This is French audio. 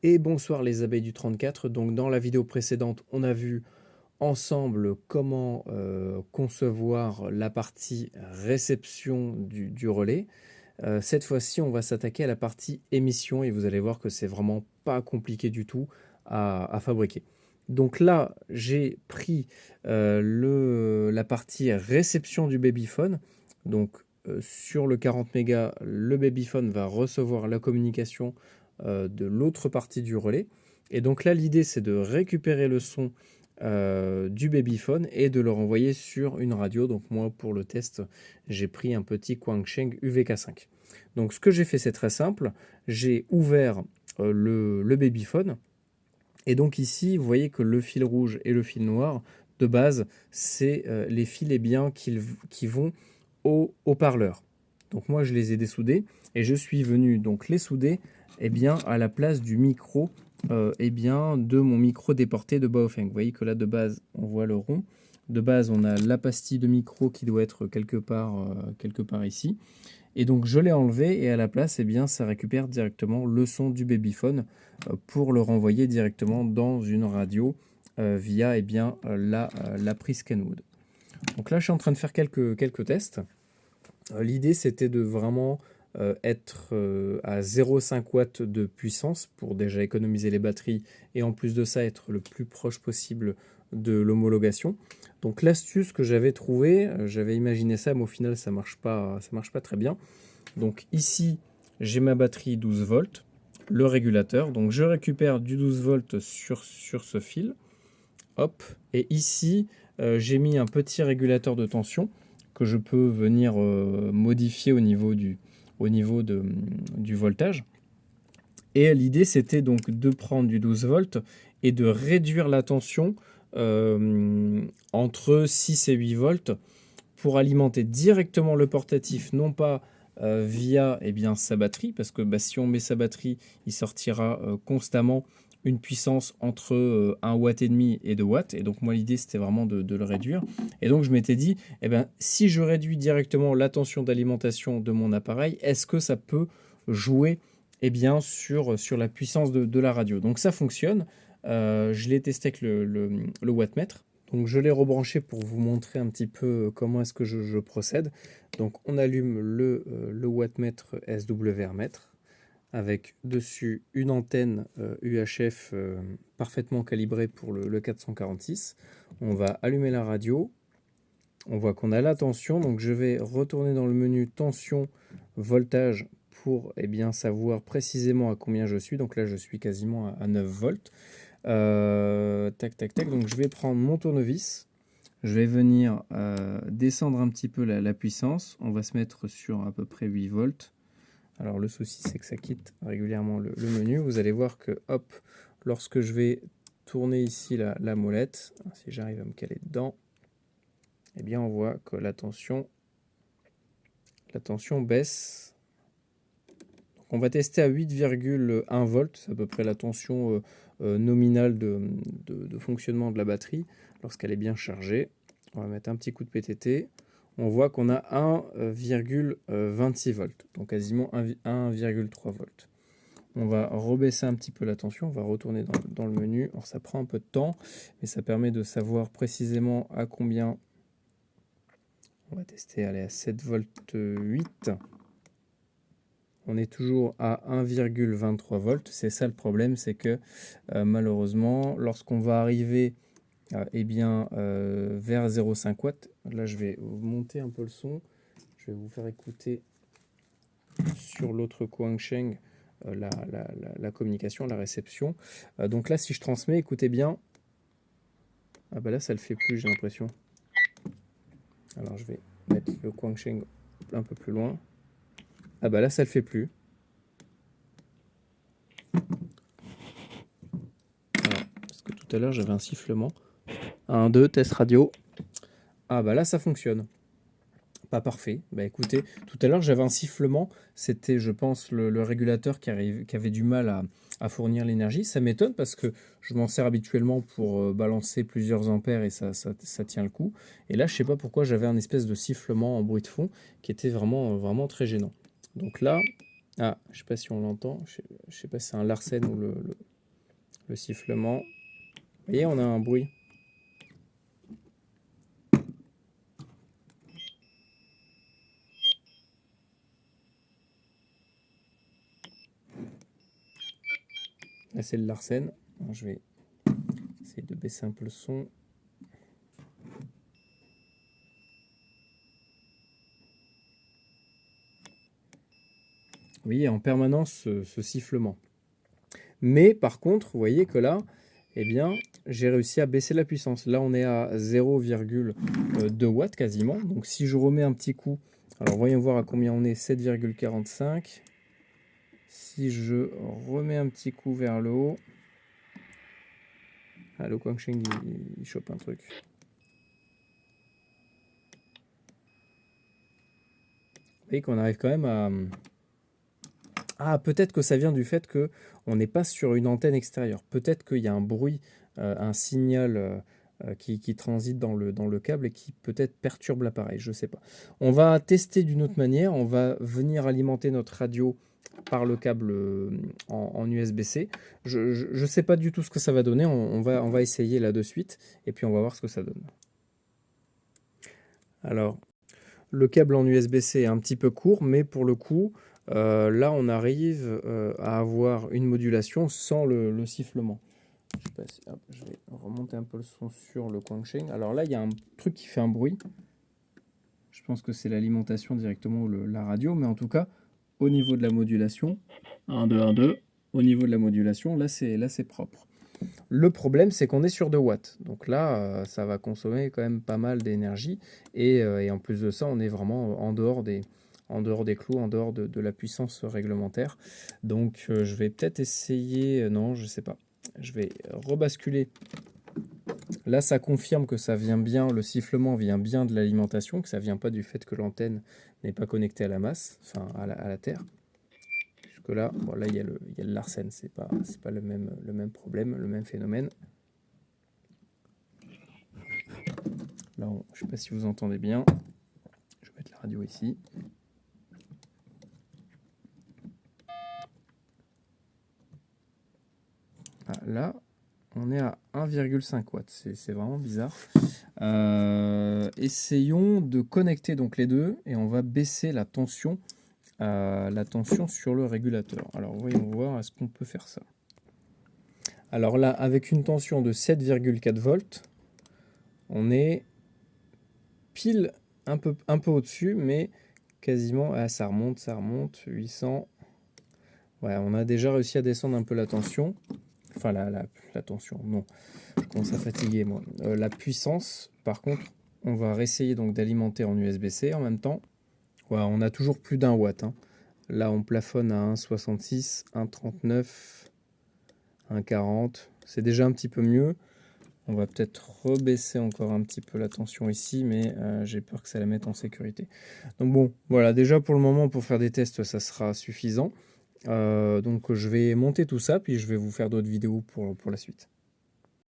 Et bonsoir les abeilles du 34. Donc dans la vidéo précédente, on a vu ensemble comment concevoir la partie réception du relais. Cette fois-ci, on va s'attaquer à la partie émission et vous allez voir que c'est vraiment pas compliqué du tout à fabriquer. Donc là, j'ai pris la partie réception du babyphone. Donc sur le 40 mégas, le babyphone va recevoir la communication de l'autre partie du relais. Et donc là, l'idée, c'est de récupérer le son du babyphone et de le renvoyer sur une radio. Donc moi, pour le test, j'ai pris un petit Quansheng UVK5. Donc ce que j'ai fait, c'est très simple. J'ai ouvert le babyphone. Et donc ici, vous voyez que le fil rouge et le fil noir, de base, c'est les fils qui vont au haut-parleur. Donc moi, je les ai dessoudés et je suis venu donc les souder à la place du micro de mon micro déporté de Baofeng. Vous voyez que là, de base, on voit le rond. De base, on a la pastille de micro qui doit être quelque part ici. Et donc, je l'ai enlevé et à la place, ça récupère directement le son du babyphone pour le renvoyer directement dans une radio via la prise Kenwood. Donc là, je suis en train de faire quelques tests. L'idée, c'était de vraiment être à 0,5 watts de puissance pour déjà économiser les batteries et en plus de ça, être le plus proche possible de l'homologation. Donc l'astuce que j'avais trouvée, j'avais imaginé ça, mais au final, ça marche pas très bien. Donc ici, j'ai ma batterie 12 volts, le régulateur. Donc je récupère du 12 volts sur ce fil. Hop. Et ici, j'ai mis un petit régulateur de tension que je peux venir modifier au niveau du voltage. Et l'idée, c'était donc de prendre du 12 volts et de réduire la tension entre 6 et 8 volts pour alimenter directement le portatif, non pas via sa batterie, parce que si on met sa batterie, il sortira constamment une puissance entre 1 watt et demi et 2 watts. Et donc moi l'idée c'était vraiment de le réduire. Et donc je m'étais dit, si je réduis directement la tension d'alimentation de mon appareil, est-ce que ça peut jouer sur la puissance de la radio? Donc ça fonctionne. Je l'ai testé avec le wattmètre. Donc je l'ai rebranché pour vous montrer un petit peu comment est-ce que je procède. Donc on allume le wattmètre SWR mètre avec dessus une antenne UHF parfaitement calibrée pour le 446. On va allumer la radio. On voit qu'on a la tension. Donc je vais retourner dans le menu tension voltage pour savoir précisément à combien je suis. Donc là je suis quasiment à 9 volts. Tac, tac, tac. Donc je vais prendre mon tournevis. Je vais venir descendre un petit peu la puissance. On va se mettre sur à peu près 8 volts. Alors le souci, c'est que ça quitte régulièrement le menu. Vous allez voir que, hop, lorsque je vais tourner ici la molette, si j'arrive à me caler dedans, on voit que la tension baisse. On va tester à 8,1 volts, c'est à peu près la tension nominale de fonctionnement de la batterie lorsqu'elle est bien chargée. On va mettre un petit coup de PTT. On voit qu'on a 1,26 volts, donc quasiment 1,3 volts. On va rebaisser un petit peu la tension, on va retourner dans le menu. Alors ça prend un peu de temps, mais ça permet de savoir précisément à combien. On va tester, aller à 7 volts 8. On est toujours à 1,23 volts. C'est ça le problème, c'est que malheureusement, lorsqu'on va arriver vers 0,5 watts, là je vais monter un peu le son, je vais vous faire écouter sur l'autre Quansheng la communication, la réception. Donc là, si je transmets, écoutez bien. Ah bah là, ça le fait plus, j'ai l'impression. Alors je vais mettre le Quansheng un peu plus loin. Ah bah là, ça le fait plus. Alors, parce que tout à l'heure, j'avais un sifflement. 1, 2, test radio. Ah bah là, ça fonctionne. Pas parfait. Bah écoutez, tout à l'heure, j'avais un sifflement. C'était, je pense, le régulateur qui avait du mal à fournir l'énergie. Ça m'étonne parce que je m'en sers habituellement pour balancer plusieurs ampères et ça tient le coup. Et là, je sais pas pourquoi j'avais un espèce de sifflement en bruit de fond qui était vraiment très gênant. Donc là, je sais pas si on l'entend. Je sais pas si c'est un Larsen ou le sifflement. Vous voyez, on a un bruit. Là, c'est le Larsen. Alors, je vais essayer de baisser un peu le son. Vous voyez, en permanence ce sifflement. Mais par contre, vous voyez que là, eh bien, j'ai réussi à baisser la puissance. Là, on est à 0,2 watts quasiment. Donc, si je remets un petit coup, alors voyons voir à combien on est, 7,45. Si je remets un petit coup vers le haut, ah, le Guangxing, il chope un truc. Vous voyez qu'on arrive quand même à... Ah, peut-être que ça vient du fait qu'on n'est pas sur une antenne extérieure. Peut-être qu'il y a un bruit, un signal qui transite dans le câble et qui peut-être perturbe l'appareil, je ne sais pas. On va tester d'une autre manière, on va venir alimenter notre radio par le câble en USB-C. Je ne sais pas du tout ce que ça va donner, on va essayer là de suite et puis on va voir ce que ça donne. Alors, le câble en USB-C est un petit peu court, mais pour le coup, là, on arrive à avoir une modulation sans le sifflement. Je vais remonter un peu le son sur le Guangxing. Alors là, il y a un truc qui fait un bruit. Je pense que c'est l'alimentation directement ou la radio, mais en tout cas, au niveau de la modulation, 1, 2, 1, 2, au niveau de la modulation, là, c'est propre. Le problème, c'est qu'on est sur 2 watts. Donc là, ça va consommer quand même pas mal d'énergie. Et en plus de ça, on est vraiment en dehors des clous, en dehors de la puissance réglementaire. Donc je vais peut-être essayer... non, je sais pas. Je vais rebasculer. Là, ça confirme que ça vient bien, le sifflement vient bien de l'alimentation, que ça vient pas du fait que l'antenne n'est pas connectée à la masse, enfin à la terre. Puisque là, bon, là il y a le Larsen, c'est pas le même problème, le même phénomène. Là, je ne sais pas si vous entendez bien. Je vais mettre la radio ici. Ah, là, on est à 1,5 watts. C'est vraiment bizarre. Essayons de connecter donc les deux et on va baisser la tension sur le régulateur. Alors, voyons voir, est-ce qu'on peut faire ça? Alors là, avec une tension de 7,4 volts, on est pile un peu au-dessus, mais quasiment... Ah, ça remonte, 800. Ouais, on a déjà réussi à descendre un peu la tension. Enfin, la tension, non. Je commence à fatiguer, moi. La puissance, par contre, on va réessayer donc d'alimenter en USB-C en même temps. Ouais, on a toujours plus d'1 watt. Hein. Là, on plafonne à 1,66, 1,39, 1,40. C'est déjà un petit peu mieux. On va peut-être rebaisser encore un petit peu la tension ici, mais j'ai peur que ça la mette en sécurité. Donc bon, voilà, déjà pour le moment, pour faire des tests, ça sera suffisant. Donc je vais monter tout ça, puis je vais vous faire d'autres vidéos pour la suite.